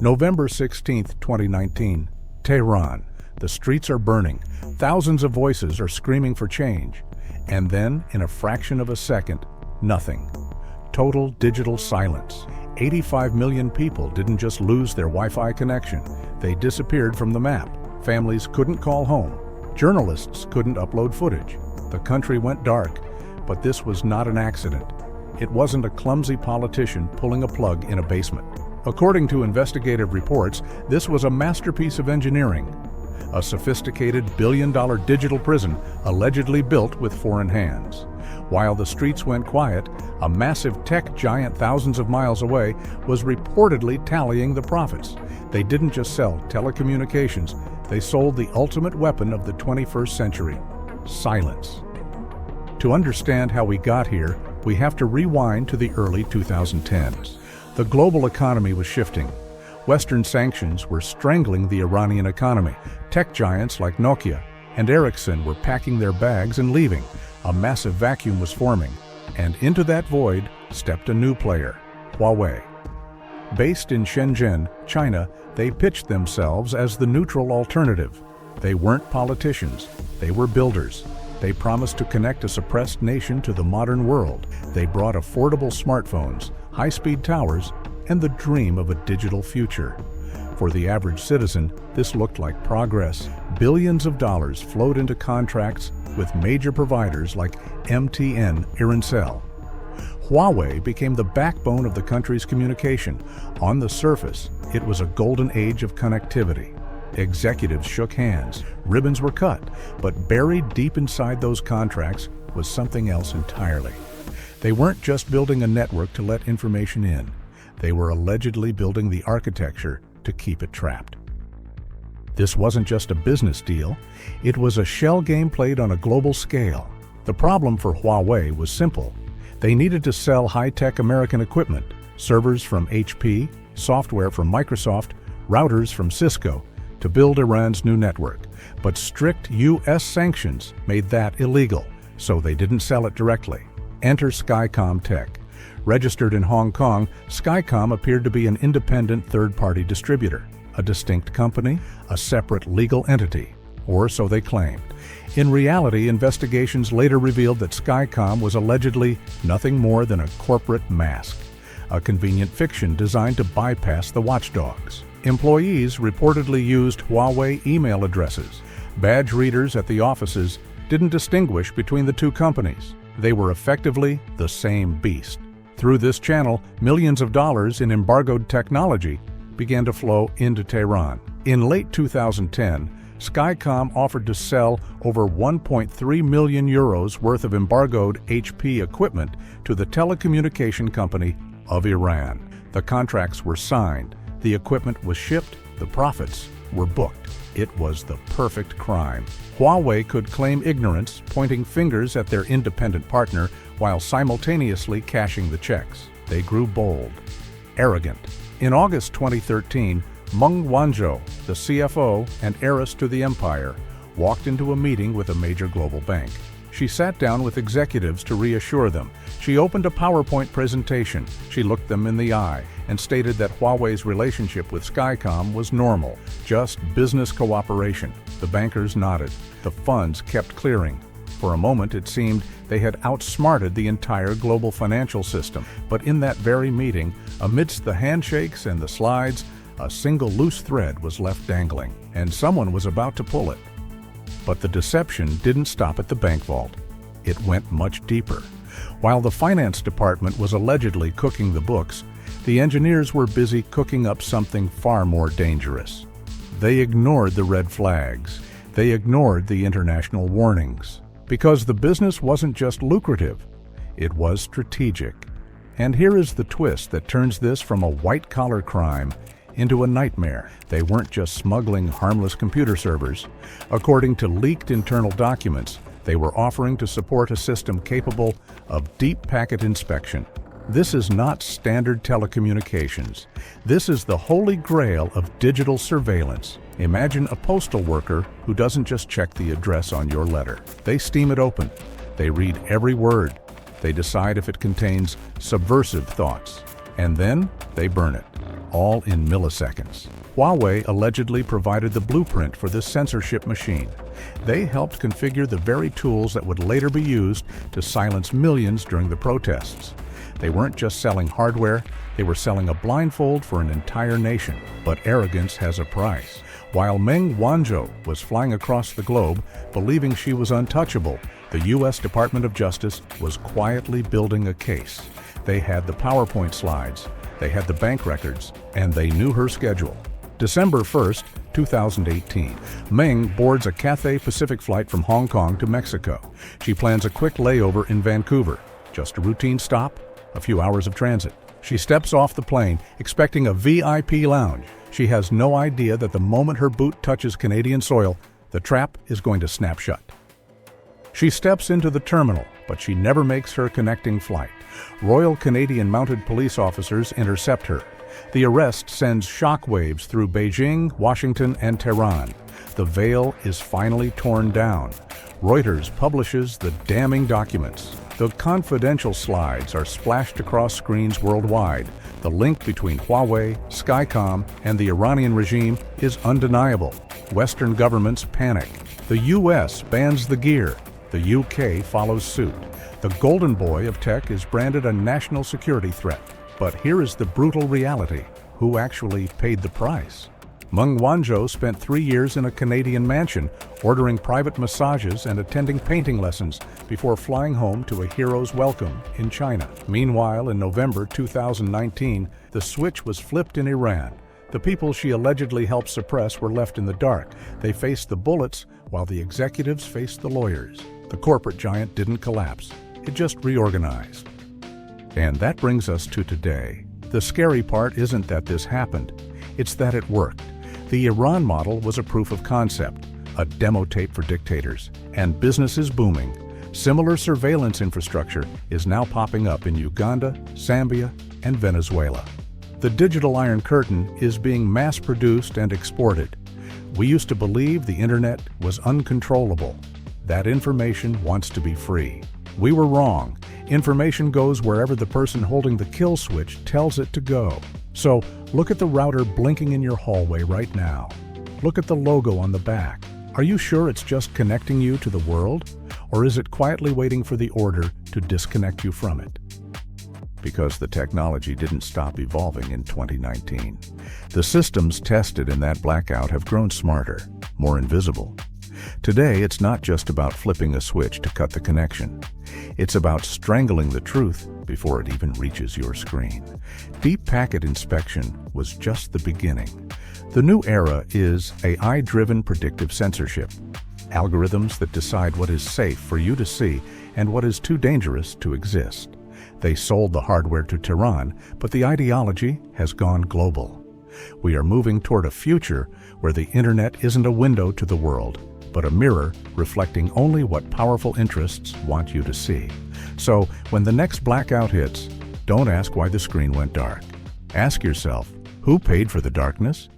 November 16, 2019, Tehran. The streets are burning. Thousands of voices are screaming for change. And then, in a fraction of a second, nothing. Total digital silence. 85 million people didn't just lose their Wi-Fi connection. They disappeared from the map. Families couldn't call home. Journalists couldn't upload footage. The country went dark. But this was not an accident. It wasn't a clumsy politician pulling a plug in a basement. According to investigative reports, this was a masterpiece of engineering. A sophisticated billion-dollar digital prison allegedly built with foreign hands. While the streets went quiet, a massive tech giant thousands of miles away was reportedly tallying the profits. They didn't just sell telecommunications, they sold the ultimate weapon of the 21st century: silence. To understand how we got here, we have to rewind to the early 2010s. The global economy was shifting. Western sanctions were strangling the Iranian economy. Tech giants like Nokia and Ericsson were packing their bags and leaving. A massive vacuum was forming, and into that void stepped a new player, Huawei. Based in Shenzhen, China, they pitched themselves as the neutral alternative. They weren't politicians, they were builders. They promised to connect a suppressed nation to the modern world. They brought affordable smartphones, high-speed towers, and the dream of a digital future. For the average citizen, this looked like progress. Billions of dollars flowed into contracts with major providers like MTN, Irincell. Huawei became the backbone of the country's communication. On the surface, it was a golden age of connectivity. Executives shook hands, ribbons were cut, but buried deep inside those contracts was something else entirely. They weren't just building a network to let information in. They were allegedly building the architecture to keep it trapped. This wasn't just a business deal, it was a shell game played on a global scale. The problem for Huawei was simple. They needed to sell high-tech American equipment, servers from HP, software from Microsoft, routers from Cisco, to build Iran's new network. But strict U.S. sanctions made that illegal, so they didn't sell it directly. Enter Skycom Tech. Registered in Hong Kong, Skycom appeared to be an independent third-party distributor, a distinct company, a separate legal entity, or so they claimed. In reality, investigations later revealed that Skycom was allegedly nothing more than a corporate mask, a convenient fiction designed to bypass the watchdogs. Employees reportedly used Huawei email addresses. Badge readers at the offices didn't distinguish between the two companies. They were effectively the same beast. Through this channel, millions of dollars in embargoed technology began to flow into Tehran. In late 2010, Skycom offered to sell over 1.3 million euros worth of embargoed HP equipment to the telecommunication company of Iran. The contracts were signed, the equipment was shipped, the profits were booked. It was the perfect crime. Huawei could claim ignorance, pointing fingers at their independent partner while simultaneously cashing the checks. They grew bold, arrogant. In August 2013, Meng Wanzhou, the CFO and heiress to the empire, walked into a meeting with a major global bank. She sat down with executives to reassure them. She opened a PowerPoint presentation. She looked them in the eye and stated that Huawei's relationship with Skycom was normal, just business cooperation. The bankers nodded. The funds kept clearing. For a moment, it seemed they had outsmarted the entire global financial system. But in that very meeting, amidst the handshakes and the slides, a single loose thread was left dangling, and someone was about to pull it. But the deception didn't stop at the bank vault. It went much deeper. While the finance department was allegedly cooking the books, the engineers were busy cooking up something far more dangerous. They ignored the red flags. They ignored the international warnings. Because the business wasn't just lucrative, it was strategic. And here is the twist that turns this from a white-collar crime into a nightmare. They weren't just smuggling harmless computer servers. According to leaked internal documents, they were offering to support a system capable of deep packet inspection. This is not standard telecommunications. This is the holy grail of digital surveillance. Imagine a postal worker who doesn't just check the address on your letter. They steam it open. They read every word. They decide if it contains subversive thoughts. And then they burn it, all in milliseconds. Huawei allegedly provided the blueprint for this censorship machine. They helped configure the very tools that would later be used to silence millions during the protests. They weren't just selling hardware, they were selling a blindfold for an entire nation. But arrogance has a price. While Meng Wanzhou was flying across the globe, believing she was untouchable, the U.S. Department of Justice was quietly building a case. They had the PowerPoint slides, they had the bank records, and they knew her schedule. December 1st, 2018, Meng boards a Cathay Pacific flight from Hong Kong to Mexico. She plans a quick layover in Vancouver, just a routine stop, a few hours of transit. She steps off the plane, expecting a VIP lounge. She has no idea that the moment her boot touches Canadian soil, the trap is going to snap shut. She steps into the terminal, but she never makes her connecting flight. Royal Canadian Mounted Police officers intercept her. The arrest sends shockwaves through Beijing, Washington, and Tehran. The veil is finally torn down. Reuters publishes the damning documents. The confidential slides are splashed across screens worldwide. The link between Huawei, Skycom, and the Iranian regime is undeniable. Western governments panic. The US bans the gear. The UK follows suit. The golden boy of tech is branded a national security threat. But here is the brutal reality. Who actually paid the price? Meng Wanzhou spent 3 years in a Canadian mansion, ordering private massages and attending painting lessons before flying home to a hero's welcome in China. Meanwhile, in November 2019, the switch was flipped in Iran. The people she allegedly helped suppress were left in the dark. They faced the bullets while the executives faced the lawyers. The corporate giant didn't collapse. It just reorganized. And that brings us to today. The scary part isn't that this happened, it's that it worked. The Iran model was a proof of concept, a demo tape for dictators, and business is booming. Similar surveillance infrastructure is now popping up in Uganda, Zambia, and Venezuela. The digital Iron Curtain is being mass-produced and exported. We used to believe the internet was uncontrollable. That information wants to be free. We were wrong. Information goes wherever the person holding the kill switch tells it to go. So, look at the router blinking in your hallway right now. Look at the logo on the back. Are you sure it's just connecting you to the world? Or is it quietly waiting for the order to disconnect you from it? Because the technology didn't stop evolving in 2019. The systems tested in that blackout have grown smarter, more invisible. Today, it's not just about flipping a switch to cut the connection. It's about strangling the truth before it even reaches your screen. Deep packet inspection was just the beginning. The new era is AI-driven predictive censorship. Algorithms that decide what is safe for you to see and what is too dangerous to exist. They sold the hardware to Tehran, but the ideology has gone global. We are moving toward a future where the internet isn't a window to the world, but a mirror reflecting only what powerful interests want you to see. So, when the next blackout hits, don't ask why the screen went dark. Ask yourself, who paid for the darkness?